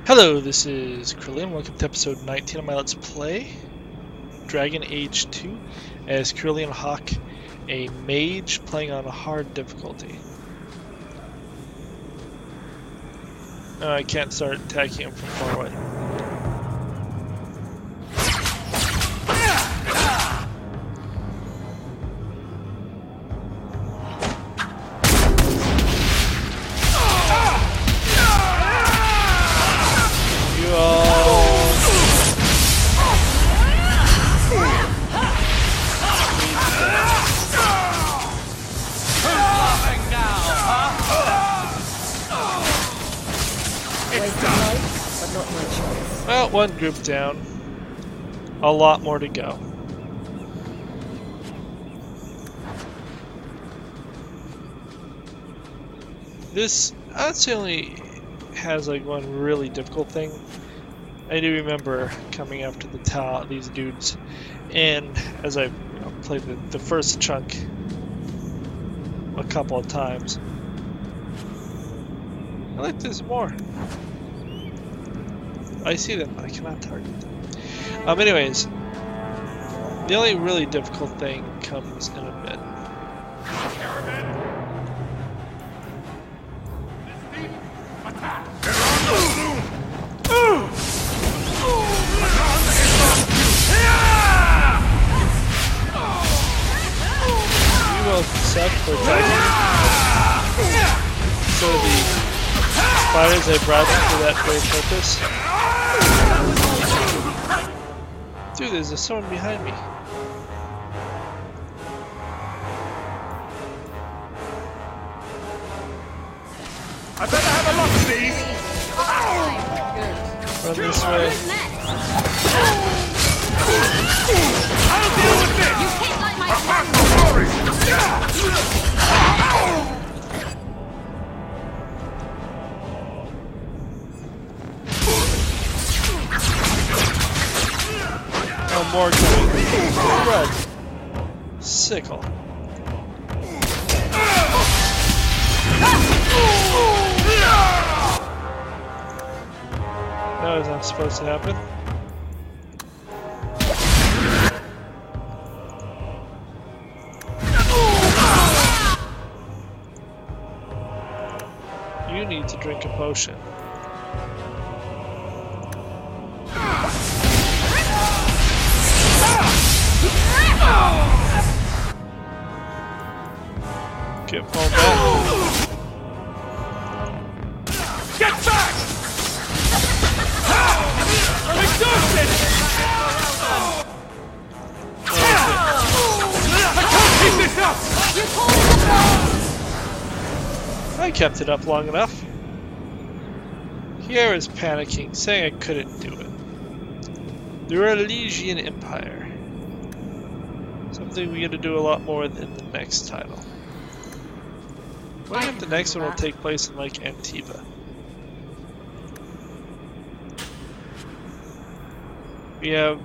Hello, this is Krillin. Welcome to episode 19 of my Let's Play Dragon Age 2 as Krillin Hawk, a mage playing on a hard difficulty. No, I can't start attacking him from far away. Well, one group down. A lot more to go. This only has like one really difficult thing. I do remember coming after these dudes, and as I played the first chunk a couple of times, I like this more. I see them, but I cannot target them. Anyways, the only really difficult thing comes in a bit. You will suck for attacking. So the spiders I brought for that very purpose. Dude, there's someone behind me. I better have a look at these. Run this way. I'll deal with this. You can't like my Back to glory. Oh, more coming. Red. Sickle. That was not supposed to happen. You need to drink a potion. Get fall back. Get back! Exhausted! I can't keep this up! You're holding the phone! I kept it up long enough. Here is panicking, saying I couldn't do it. The Relesian Empire. Something we gotta do a lot more in the next title. I think the next one will take place in like Antiva. We have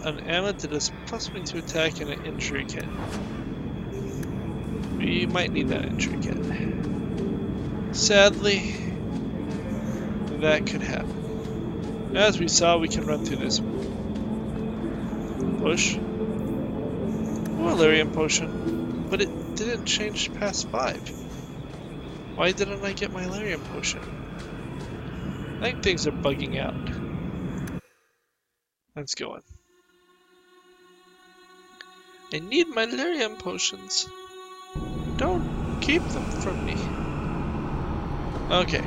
an amulet that is +1 to attack and an injury kit. We might need that injury kit. Sadly, that could happen. As we saw, we can run through this bush. Oh, a Lyrium potion. But it didn't change past 5. Why didn't I get my Lyrium potion? I think things are bugging out. Let's go on. I need my Lyrium potions. Don't keep them from me. Okay.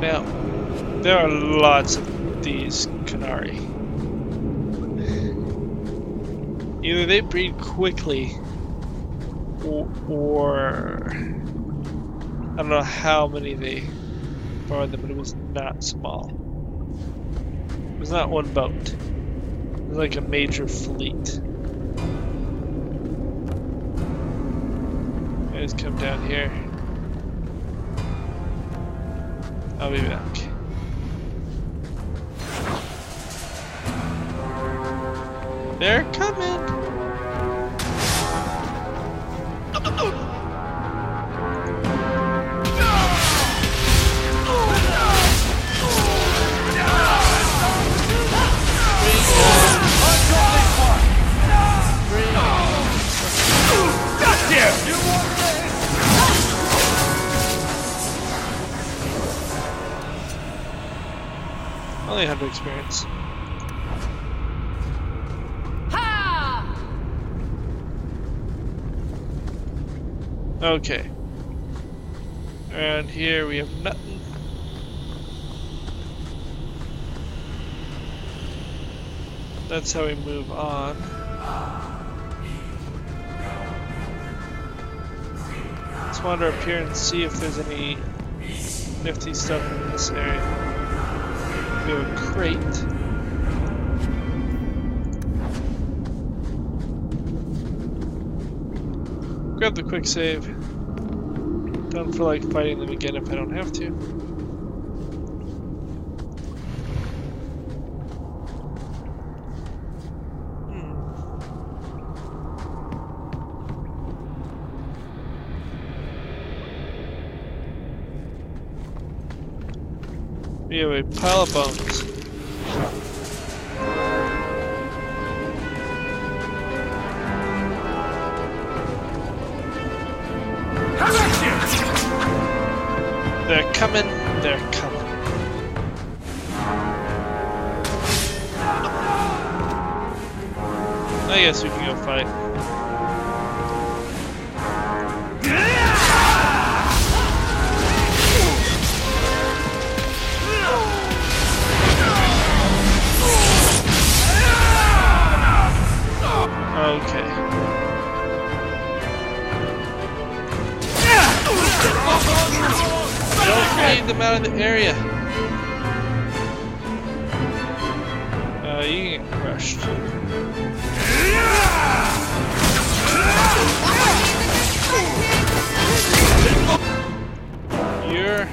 Now, there are lots of these Canary. Either they breed quickly, or I don't know how many they borrowed them, but it was not small. It was not one boat. It was like a major fleet. I just come down here. I'll be back. They're coming! Only 100 experience. Okay. And here we have nothing. That's how we move on. Let's wander up here and see if there's any nifty stuff in this area. We have a crate. Grab the quick save. Don't feel like fighting them again if I don't have to. We have a pile of bones. They're coming, they're coming. I guess we can go fight. Okay. Don't feed them out of the area. You get crushed. You're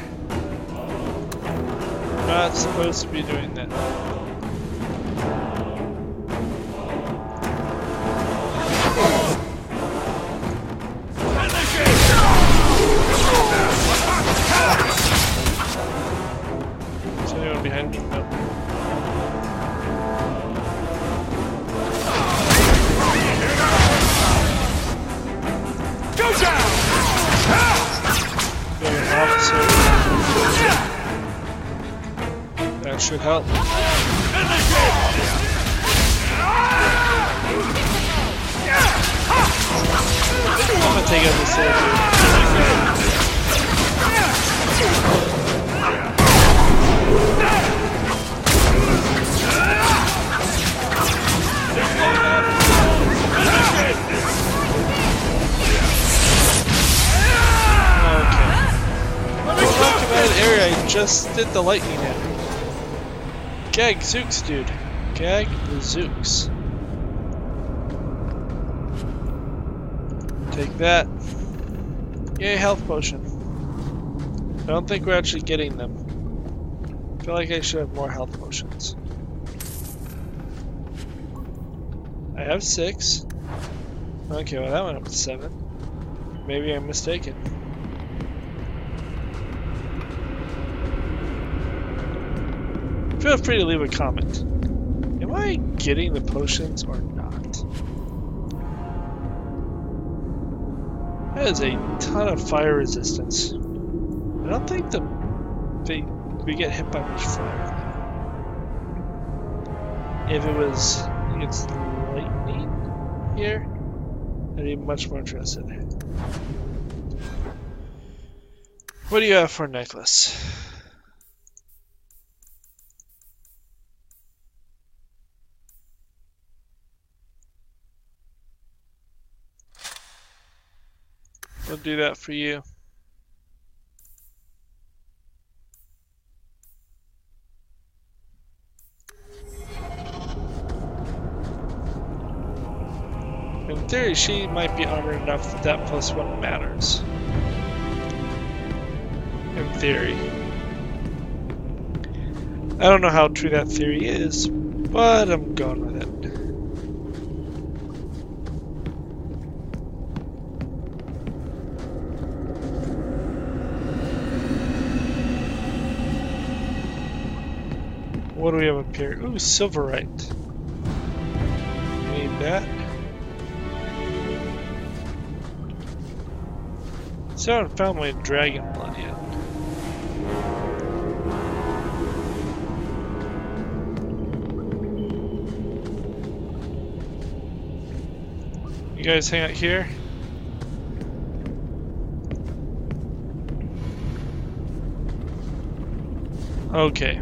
not supposed to be doing that. Is anyone behind me? No. Go down! There's an officer. That should help. I'm gonna take out this little dude. Area, I just did the lightning hit. Gag Zooks, dude. Gag the Zooks. Take that. Yay, health potion. I don't think we're actually getting them. I feel like I should have more health potions. I have 6. Okay, well that went up to 7. Maybe I'm mistaken. Feel free to leave a comment. Am I getting the potions or not? That is a ton of fire resistance. I don't think we get hit by much fire. If it was against lightning here, I'd be much more interested. What do you have for a necklace? We'll do that for you. In theory, she might be armored enough that that +1 matters. In theory. I don't know how true that theory is, but I'm going with it. What do we have up here? Ooh, silverite. Need that. So I haven't found my dragon blood yet. You guys hang out here. Okay.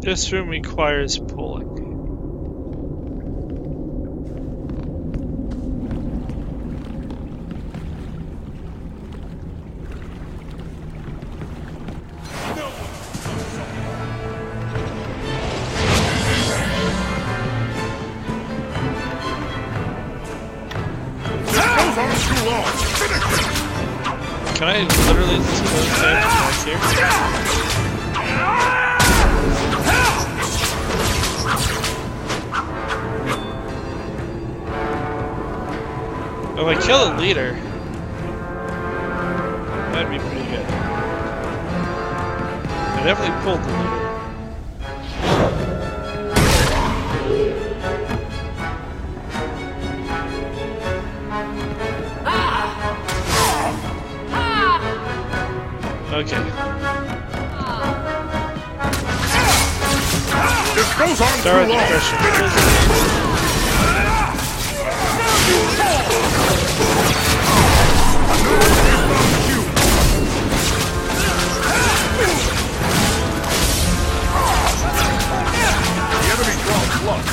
This room requires pulling. Can I literally just kill him back here? If I kill the leader, that'd be pretty good. I definitely pulled the leader. Okay. This goes on Start too long. The enemy draws blood.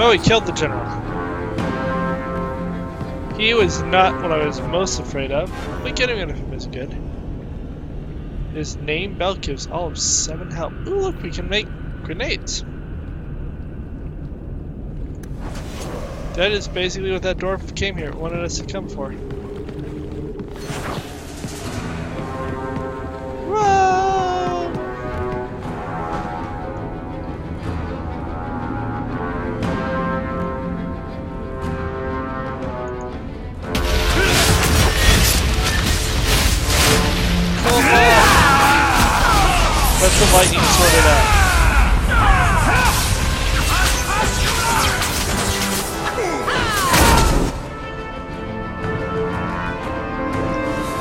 Oh, he killed the general. He was not what I was most afraid of, but getting rid of him is good. His name belt gives all of 7 health. Ooh, look, we can make grenades. That is basically what that dwarf came here, wanted us to come for. Whoa! Let the lightning sort it out.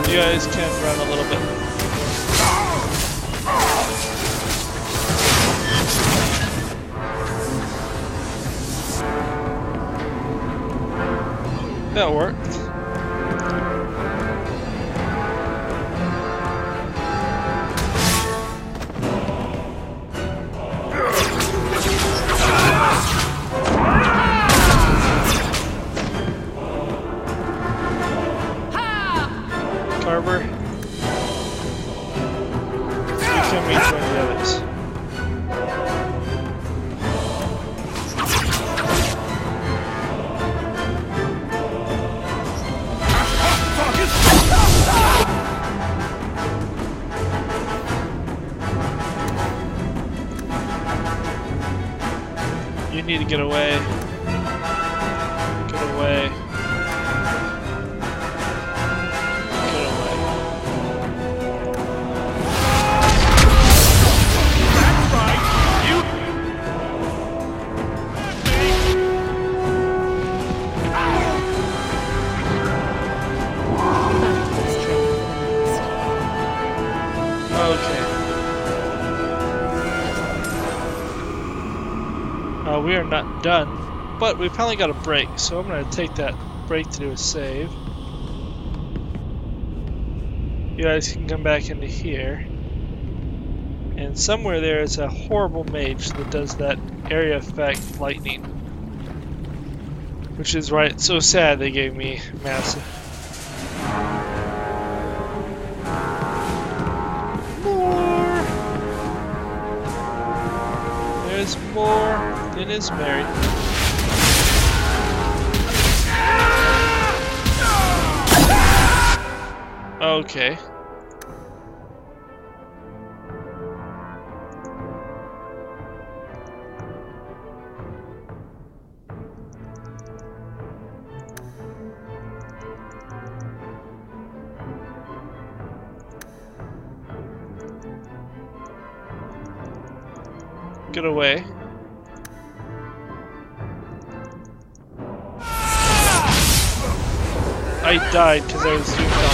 You guys can run a little bit. That worked. Carver. You can reach one of the others. You need to get away. Get away. We are not done, but we finally got a break, so I'm going to take that break to do a save. You guys can come back into here. And somewhere there is a horrible mage that does that area effect lightning. Which is why it's so sad they gave me massive. More! There's more. It is Mary. Okay. Get away. I died because I was zoomed on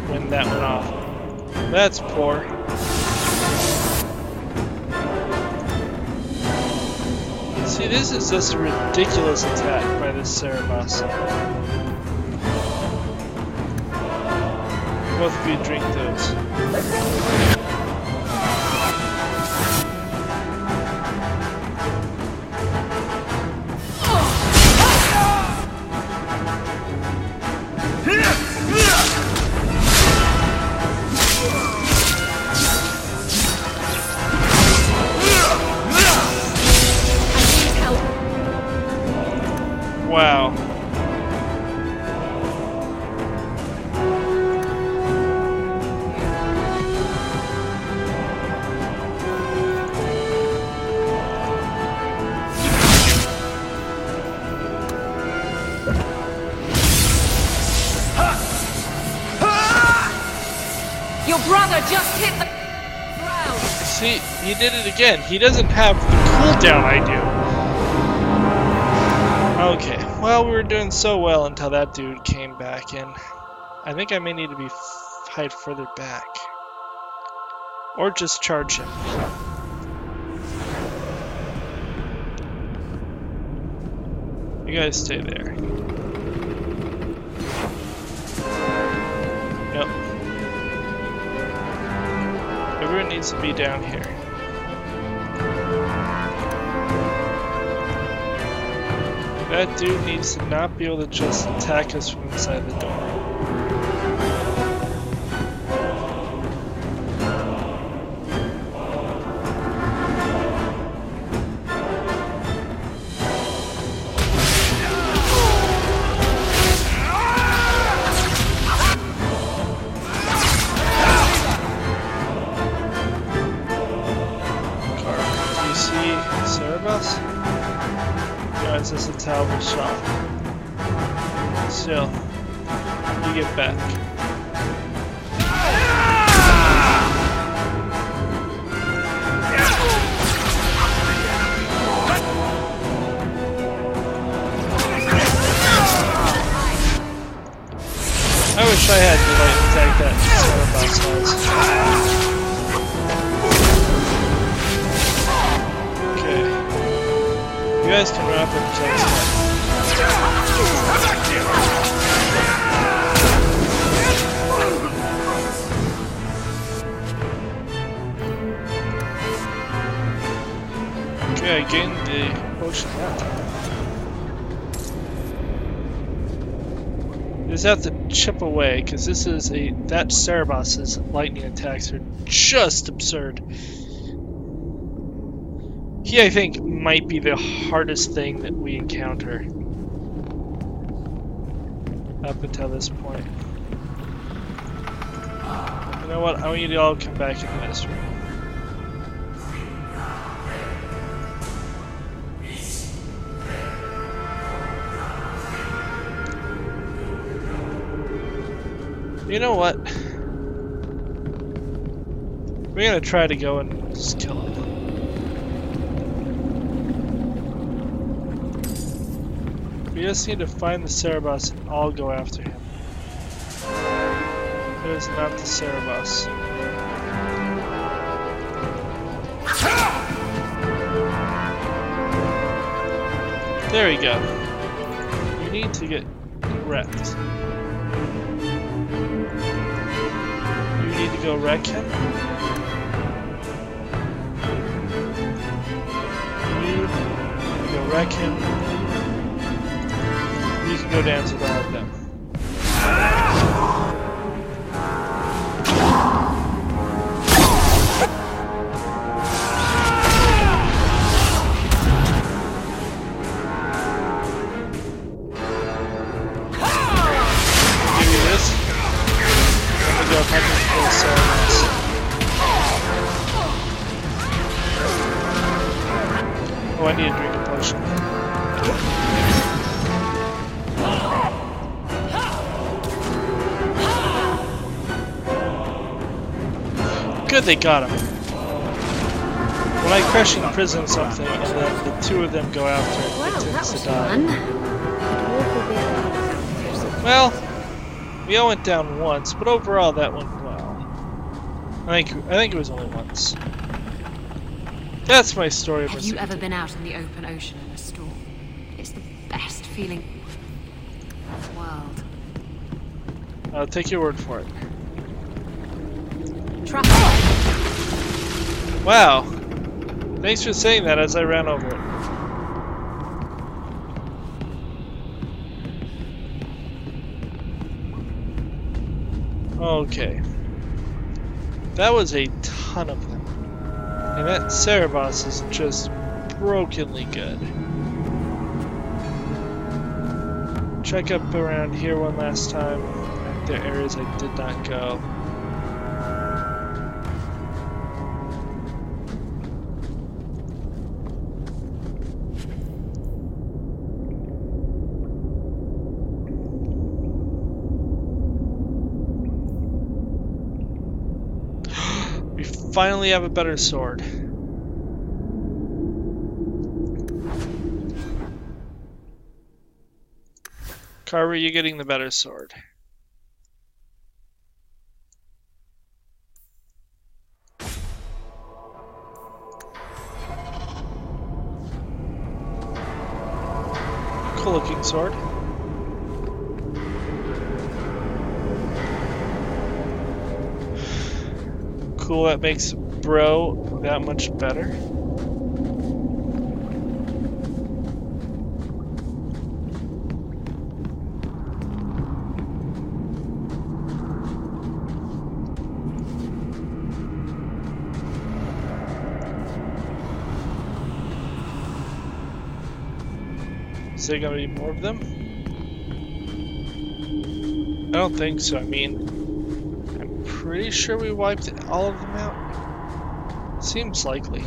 when that went off. That's poor. See, this is just a ridiculous attack by this Cerebos. Both of you drink those. Wow. Your brother just hit the ground. See, he did it again. He doesn't have the cooldown I do. Okay, well, we were doing so well until that dude came back in. I think I may need to hide further back. Or just charge him. You guys stay there. Yep. Everyone needs to be down here. That dude needs to not be able to just attack us from inside the door. Do you see Cerebos? No, it's just a terrible shot. Still, you get back. I wish I had the light attack that Cerebos has. Okay. You guys can run up and protect him. Okay, I gained the potion that time. You just have to chip away, because this is that Cerebos' lightning attacks are just absurd. He, I think, might be the hardest thing that we encounter up until this point. You know what? I want you to all come back into this room. You know what? We're gonna try to go and just kill him. We just need to find the Cerebos and all go after him. It is not the Cerebos. There we go. You need to get wrecked. You need to go wreck him. You need to go wreck him. You can go dance with all of them. Give me this. I'm gonna go up and kill Cerebos. Oh, I need to drink a potion. Good, they got him. When I crash in prison something, and then the two of them go after it, Wow, it that tends was to die. fun. Well, we all went down once, but overall that went well. I think it was only once. That's my story. Have you ever been out in the open ocean in a storm? It's the best feeling in the world. I'll take your word for it. Traffic. Wow. Thanks for saying that as I ran over it. Okay. That was a ton of them. And that Cerebos is just brokenly good. Check up around here one last time. There are areas I did not go. We finally have a better sword. Carver, you're getting the better sword. Cool looking sword. Cool, that makes Bro that much better. Is there gonna be more of them? I don't think so. I mean, I'm pretty sure we wiped all of them out. Seems likely. A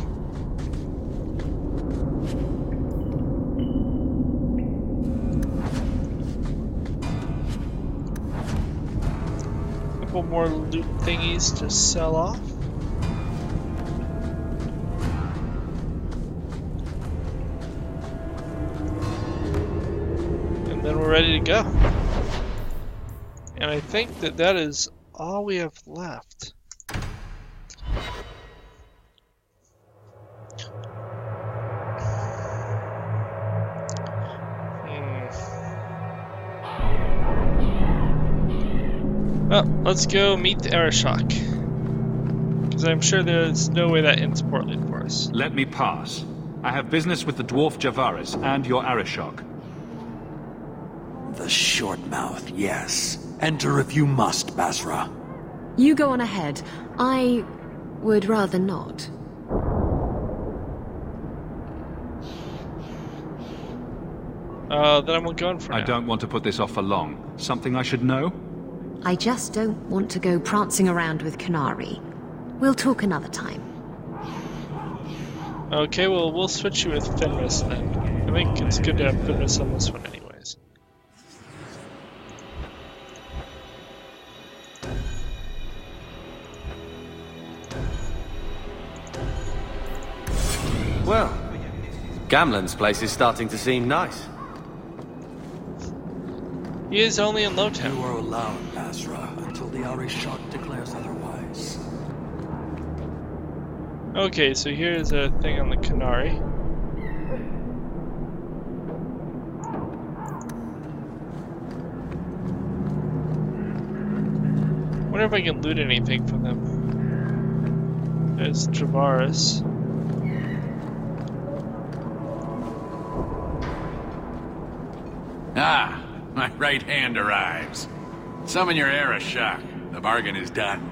couple more loot thingies to sell off. Then we're ready to go. And I think that that is all we have left. Well, let's go meet the Arashok. Because I'm sure there's no way that ends poorly for us. Let me pass. I have business with the dwarf Javaris and your Arashok. The short mouth, yes. Enter if you must, Basra. You go on ahead. I would rather not. Then I'm going for now. I don't want to put this off for long. Something I should know? I just don't want to go prancing around with Canary. We'll talk another time. Okay, well, we'll switch you with Fenris then. I think it's good to have Fenris on this one anyways. Well, Gamlen's place is starting to seem nice. He is only in You Lowtown. are allowed, Basra, until the Arishok declares otherwise. Okay, so here's a thing on the Canary. Wonder if I can loot anything from them. There's Travaris. Ah, my right hand arrives. Summon your Arashok. The bargain is done.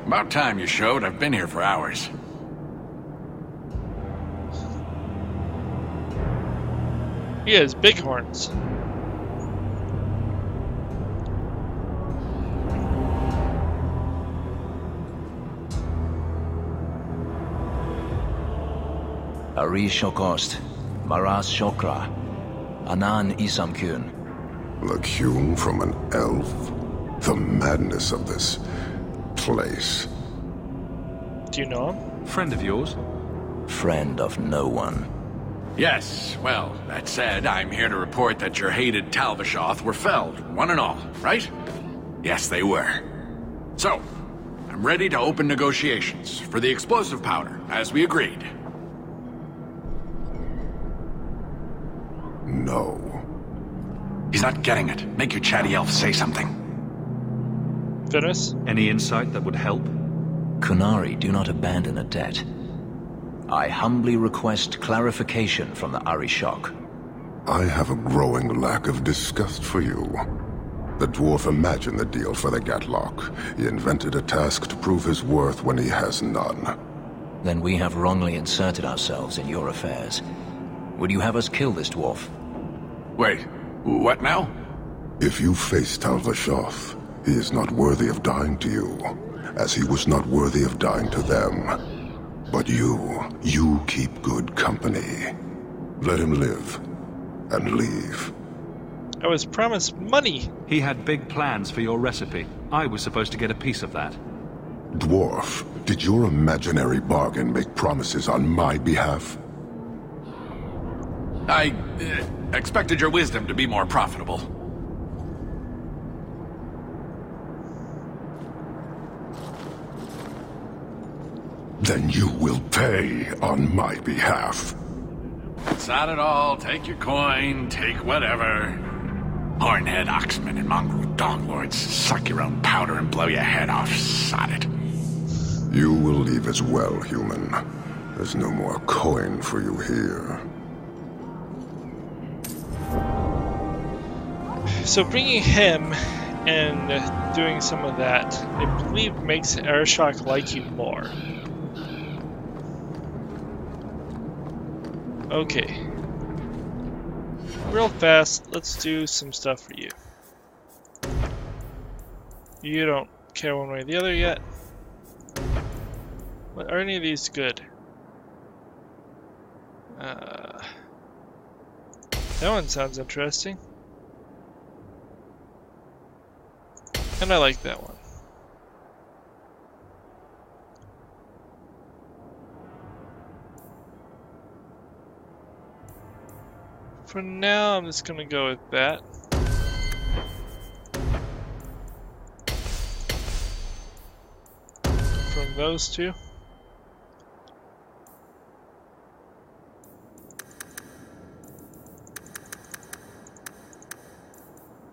About time you showed. I've been here for hours. He has big horns. Arishokost, Maras Shokra, Anan Isamkyun. Look hewn from an elf? The madness of this place. Do you know him? Friend of yours? Friend of no one. Yes, well, that said, I'm here to report that your hated Talvishoth were felled, one and all, right? Yes, they were. So, I'm I'm ready to open negotiations for the explosive powder, as we agreed. No. He's not getting it. Make your chatty elf say something. Finis? Any insight that would help? Kunari do not abandon a debt. I humbly request clarification from the Arishok. I have a growing lack of disgust for you. The dwarf imagined the deal for the Gatlock. He invented a task to prove his worth when he has none. Then we have wrongly inserted ourselves in your affairs. Would you have us kill this dwarf? Wait, what now? If you face Tal Vashoth, he is not worthy of dying to you, as he was not worthy of dying to them. But you keep good company. Let him live, and leave. I was promised money. He had big plans for your recipe. I was supposed to get a piece of that. Dwarf, did your imaginary bargain make promises on my behalf? I expected your wisdom to be more profitable. Then you will pay on my behalf. It's not at all. Take your coin, take whatever. Hornhead oxmen and mongrel donglords, suck your own powder and blow your head off, sod it. You will leave as well, human. There's no more coin for you here. So bringing him and doing some of that, I believe makes Arishok like you more. Okay. Real fast, let's do some stuff for you. You don't care one way or the other yet. But are any of these good? That one sounds interesting. And I like that one. For now, I'm just gonna go with that. From those two.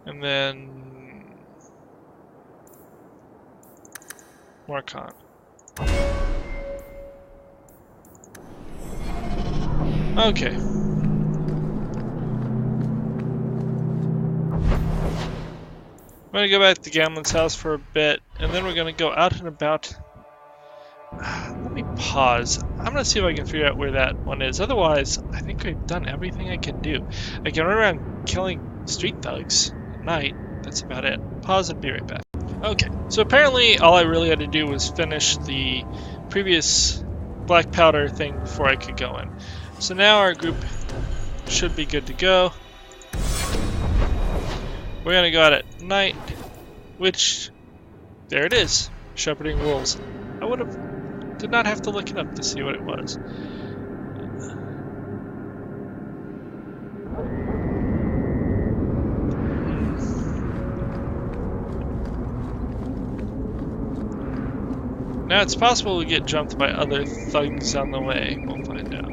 And then Morcon. Okay. I'm gonna go back to Gamlen's house for a bit, and then we're gonna go out and about. Let me pause. I'm gonna see if I can figure out where that one is. Otherwise, I think I've done everything I can do. I can run around killing street thugs at night. That's about it. Pause and be right back. Okay, so apparently all I really had to do was finish the previous black powder thing before I could go in. So now our group should be good to go. We're gonna go out at night, which, there it is, shepherding wolves. I did not have to look it up to see what it was. Now it's possible we get jumped by other thugs on the way. We'll find out.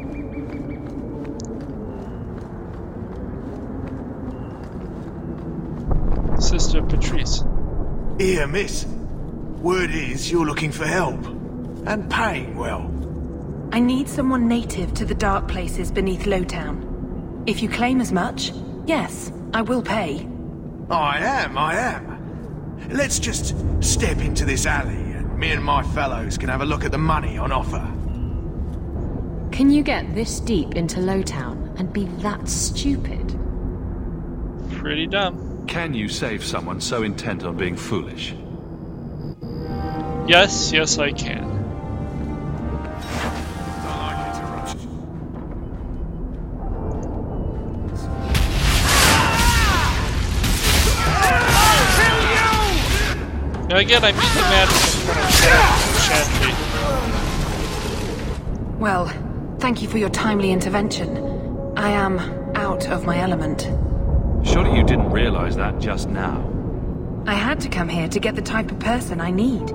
Sister Patrice. Here, miss. Word is you're looking for help. And paying well. I need someone native to the dark places beneath Lowtown. If you claim as much, yes, I will pay. I am. Let's just step into this alley and me and my fellows can have a look at the money on offer. Can you get this deep into Lowtown and be that stupid? Pretty dumb. Can you save someone so intent on being foolish? Yes, I can. Now again, I mean the madness in front of Well, thank you for your timely intervention. I am out of my element. Surely you didn't realize that just now. I had to come here to get the type of person I need.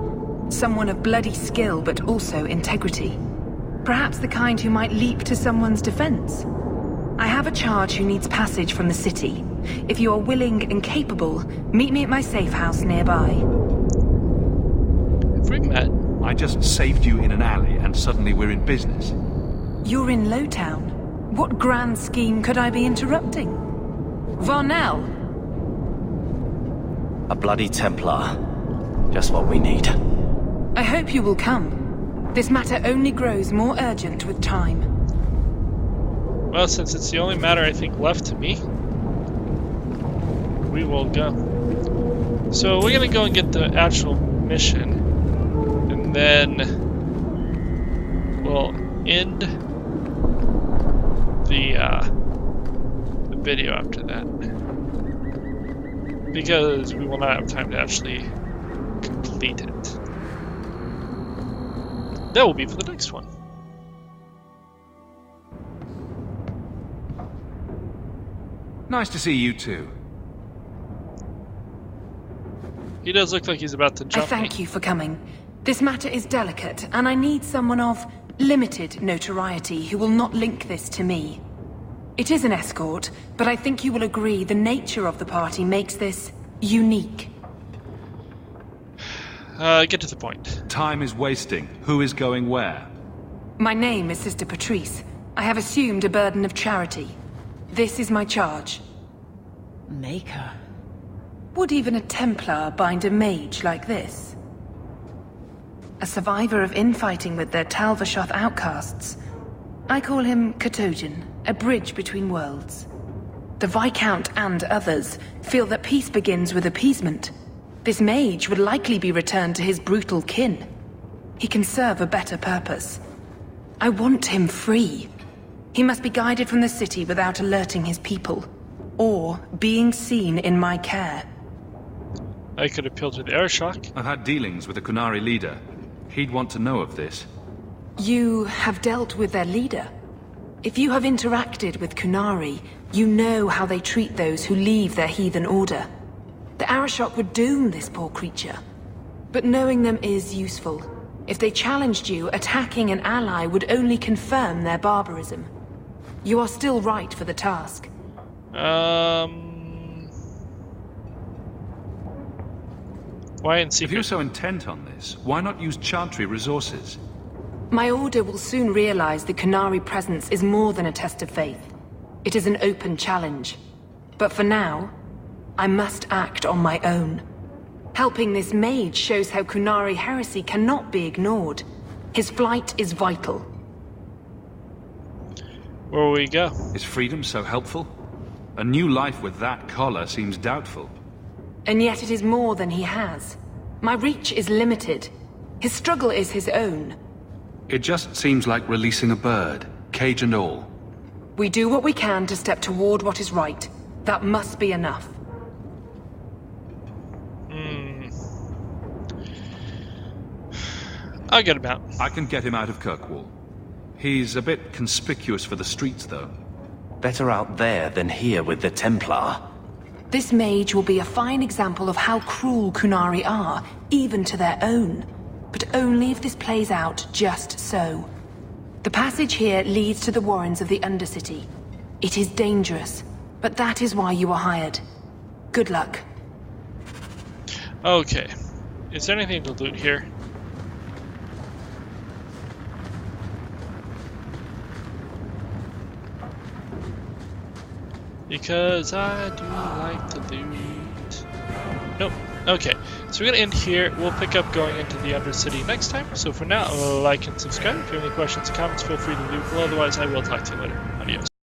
Someone of bloody skill, but also integrity. Perhaps the kind who might leap to someone's defense. I have a charge who needs passage from the city. If you are willing and capable, meet me at my safe house nearby. Have we met? I just saved you in an alley and suddenly we're in business. You're in Lowtown. What grand scheme could I be interrupting? Varnell! A bloody Templar. Just what we need. I hope you will come. This matter only grows more urgent with time. Well, since it's the only matter I think left to me, we will go. So we're gonna go and get the actual mission, and then we'll end the video after that, because we will not have time to actually complete it. That will be for the next one. Nice to see you too. He does look like he's about to jump. I thank you for coming. This matter is delicate, and I need someone of limited notoriety who will not link this to me. It is an escort, but I think you will agree the nature of the party makes this unique. Get to the point. Time is wasting. Who is going where? My name is Sister Patrice. I have assumed a burden of charity. This is my charge. Maker. Would even a Templar bind a mage like this? A survivor of infighting with their Talvashoth outcasts. I call him Katojan, a bridge between worlds. The Viscount and others feel that peace begins with appeasement. This mage would likely be returned to his brutal kin. He can serve a better purpose. I want him free. He must be guided from the city without alerting his people, or being seen in my care. I could appeal to the Arishok. I've had dealings with the Kunari leader. He'd want to know of this. You have dealt with their leader? If you have interacted with Kunari, you know how they treat those who leave their heathen order. The Arishok would doom this poor creature. But knowing them is useful. If they challenged you, attacking an ally would only confirm their barbarism. You are still right for the task. Why in secret? If you're so intent on this, why not use Chantry resources? My order will soon realize the Kunari presence is more than a test of faith. It is an open challenge. But for now, I must act on my own. Helping this mage shows how Kunari heresy cannot be ignored. His flight is vital. Where will we go? Is freedom so helpful? A new life with that collar seems doubtful. And yet it is more than he has. My reach is limited. His struggle is his own. It just seems like releasing a bird, cage and all. We do what we can to step toward what is right. That must be enough. I'll get him out. I can get him out of Kirkwall. He's a bit conspicuous for the streets, though. Better out there than here with the Templar. This mage will be a fine example of how cruel Kunari are, even to their own. But only if this plays out just so. The passage here leads to the warrens of the Undercity. It is dangerous, but that is why you are hired. Good luck. Okay. Is there anything to loot here? Because I do like to loot. Nope. Okay. So we're going to end here. We'll pick up going into the Undercity next time. So for now, like and subscribe. If you have any questions or comments, feel free to leave below. Otherwise, I will talk to you later. Adios.